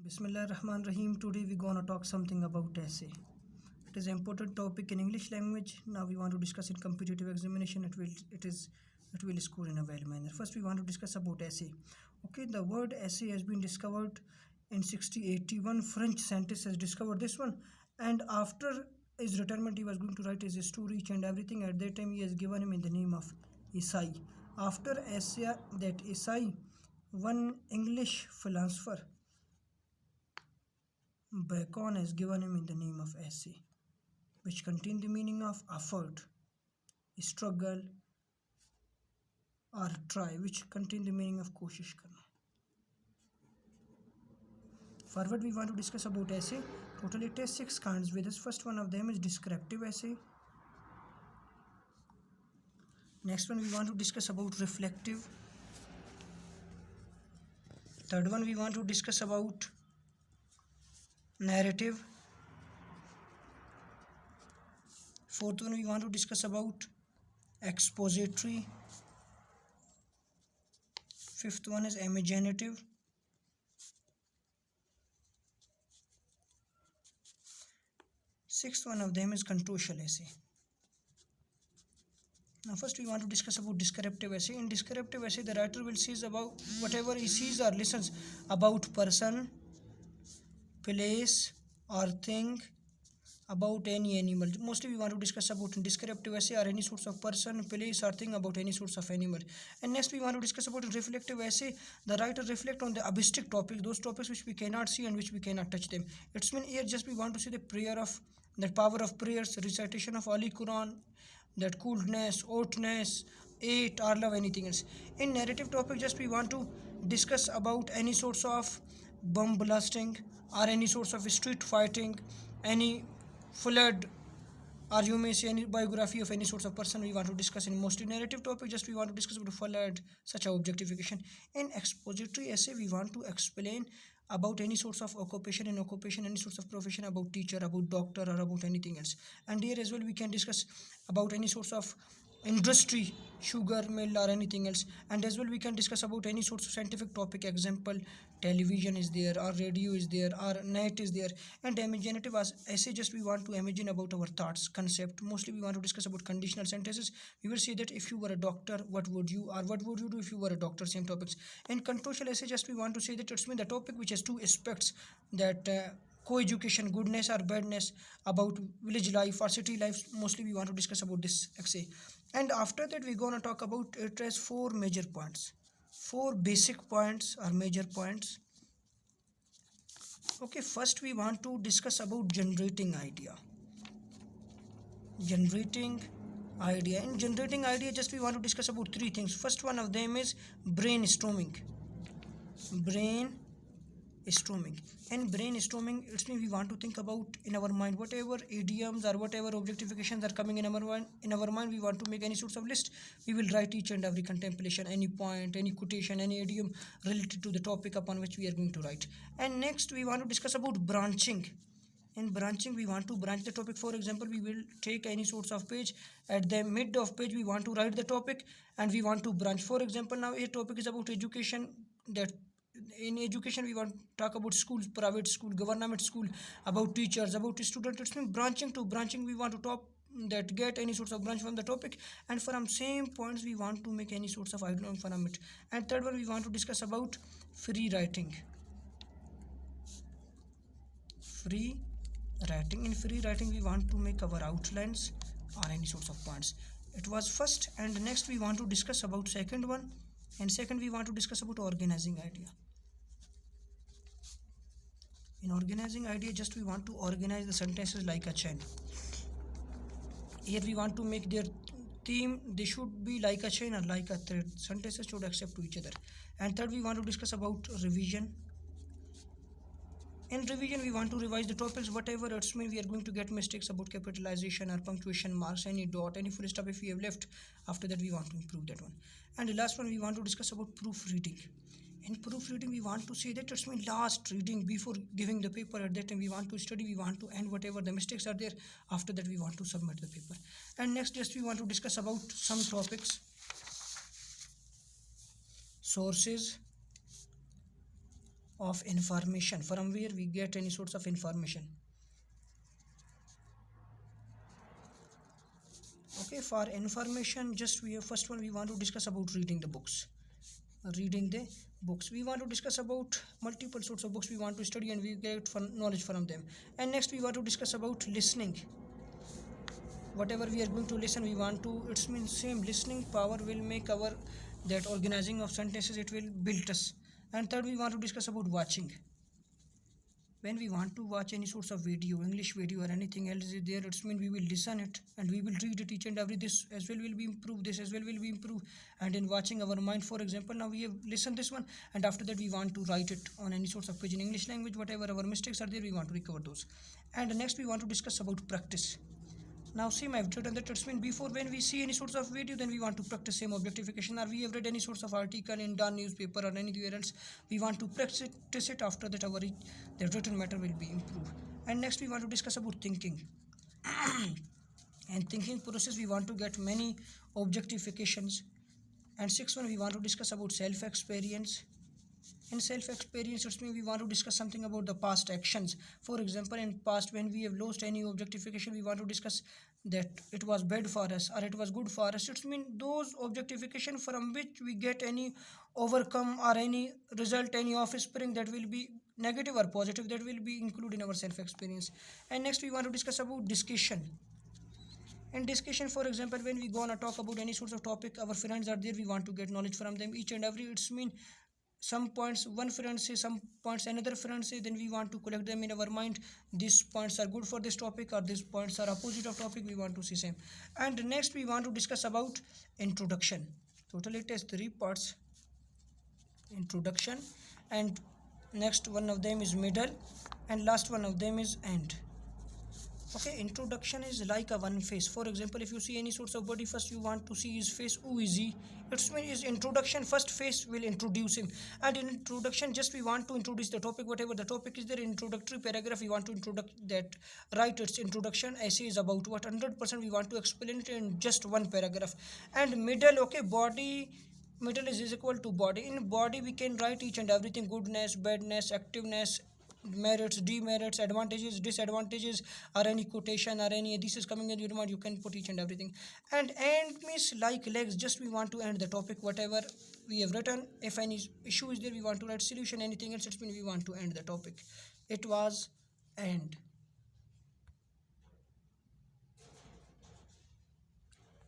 Bismillah Rahman Rahim. Today we're gonna talk something about essay. It is an important topic in English language. Now we want to discuss in competitive examination. It will score in a well manner. First we want to discuss about essay. Okay, the word essay has been discovered in 1681. French scientist has discovered this one, and after his retirement he was going to write his story and everything. At that time he has given him in the name of essay. After essay, that essay, one English philosopher Bacon has given him in the name of essay, which contain the meaning of effort, struggle, or try, which contain the meaning of koshish karna. Forward, we want to discuss about essay. Total it has 6 kinds with us. First one of them is descriptive essay. Next one we want to discuss about reflective. Third one we want to discuss about narrative. Fourth one we want to discuss about expository. Fifth one is imaginative. Sixth one of them is controversial essay. Now first we want to discuss about descriptive essay. In descriptive essay, the writer will say about whatever he sees or listens about person, place or thing, about any animal. Mostly we want to discuss about in descriptive essay or any sorts of person, place or thing about any sorts of animal. And next we want to discuss about reflective essay. The writer reflect on the abstract topics, those topics which we cannot see and which we cannot touch them. It's mean here just we want to see the prayer of that power of prayers, recitation of Holy Quran, that coolness, oatness, eat or love anything else. In narrative topic just we want to discuss about any sorts of bomb blasting or any sorts of street fighting, any flood, or you may say any biography of any sorts of person we want to discuss. In mostly narrative topic just we want to discuss about flood, such as objectification. In expository essay we want to explain about any sorts of occupation, in occupation any sorts of profession, about teacher, about doctor or about anything else. And here as well we can discuss about any sorts of industry, sugar mill or anything else. And as well we can discuss about any sorts of scientific topic, example television is there or radio is there or net is there. And imaginative as essay just we want to imagine about our thoughts, concept. Mostly we want to discuss about conditional sentences. We will say that if you were a doctor what would you, or what would you do if you were a doctor, same topics. In controversial essay just we want to say that it's mean the topic which has two aspects, that co-education, goodness or badness, about village life or city life. Mostly we want to discuss about this essay. And after that we're gonna talk about it as 4 major points, 4 basic points or major points. Okay, first we want to discuss about generating idea. Generating idea. In generating idea just we want to discuss about 3 things. First one of them is brainstorming. And brainstorming, it's mean we want to think about in our mind whatever idioms or whatever objectifications are coming in our mind. In our mind we want to make any sorts of list. We will write each and every contemplation, any point, any quotation, any idiom related to the topic upon which we are going to write. And next we want to discuss about branching. In branching we want to branch the topic. For example, we will take any sorts of page, at the mid of page we want to write the topic and we want to branch. For example, now a topic is about education, that in education we want to talk about schools, private school, government school, about teachers, about students. It's mean branching to branching we want to talk that get any sorts of branch from the topic, and from same points we want to make any sorts of idea from it. And third one we want to discuss about free writing. In free writing we want to make our outlines or any sorts of points. It was first. And next we want to discuss about second one. And second we want to discuss about organizing idea. In organizing idea just we want to organize the sentences like a chain. Here we want to make their theme, they should be like a chain or like a thread. Sentences should accept to each other. And third we want to discuss about revision. In revision we want to revise the topics, whatever it's mean we are going to get mistakes about capitalization or punctuation marks, any dot, any full stop if we have left. After that we want to improve that one. And the last one we want to discuss about proofreading. In proofreading we want to say that it's mean last reading before giving the paper. At that time we want to study, we want to end whatever the mistakes are there. After that we want to submit the paper. And next just we want to discuss about some topics, sources, of information, from where we get any sorts of information. Okay, for information, just we have first one we want to discuss about reading the books. Reading the books, we want to discuss about multiple sorts of books we want to study and we get knowledge from them. And next we want to discuss about listening. Whatever we are going to listen, we want to, it's means same listening power will make our that organizing of sentences, it will build us. And third we want to discuss about watching. When we want to watch any sorts of video, English video or anything else is there, it's mean we will listen it and we will read it each and every, this as well will be improved, this as well will be improved. And in watching our mind, for example, now we have listened this one and after that we want to write it on any sorts of page in English language, whatever our mistakes are there we want to recover those. And next we want to discuss about practice. Now same I've written that it's mean before when we see any sorts of video, then we want to practice same objectification, or we have read any sorts of article in done newspaper or anywhere else, we want to practice it. After that our the written matter will be improved. And next we want to discuss about thinking. And thinking process we want to get many objectifications. And sixth one we want to discuss about self experience. In self experience, it means we want to discuss something about the past actions. For example, in past when we have lost any objectification, we want to discuss that it was bad for us or it was good for us. It means those objectification from which we get any overcome or any result, any offspring that will be negative or positive, that will be included in our self experience. And next we want to discuss about discussion. In discussion, for example, when we gonna talk about any sorts of topic, our friends are there, we want to get knowledge from them each and every. It's mean some points one friend say, some points another friend say, then we want to collect them in our mind. These points are good for this topic or these points are opposite of topic, we want to see same. And next we want to discuss about introduction. Totally it has 3 parts: introduction, and next one of them is middle, and last one of them is end. Okay, introduction is like a one face. For example, if you see any sorts of body, first you want to see his face. Who is he? It's mean his introduction. First face will introduce him, and in introduction, just we want to introduce the topic. Whatever the topic is there, introductory paragraph we want to introduce that. Write its introduction. Essay is about what 100% we want to explain it in just one paragraph. And middle, okay, body. Middle is equal to body. In body we can write each and everything: goodness, badness, activeness, merits, demerits, advantages, disadvantages, or any quotation or any this is coming in your mind, you can put each and everything. And end means like legs, just we want to end the topic whatever we have written. If any issue is there, we want to write solution. Anything else, it means we want to end the topic. It was end.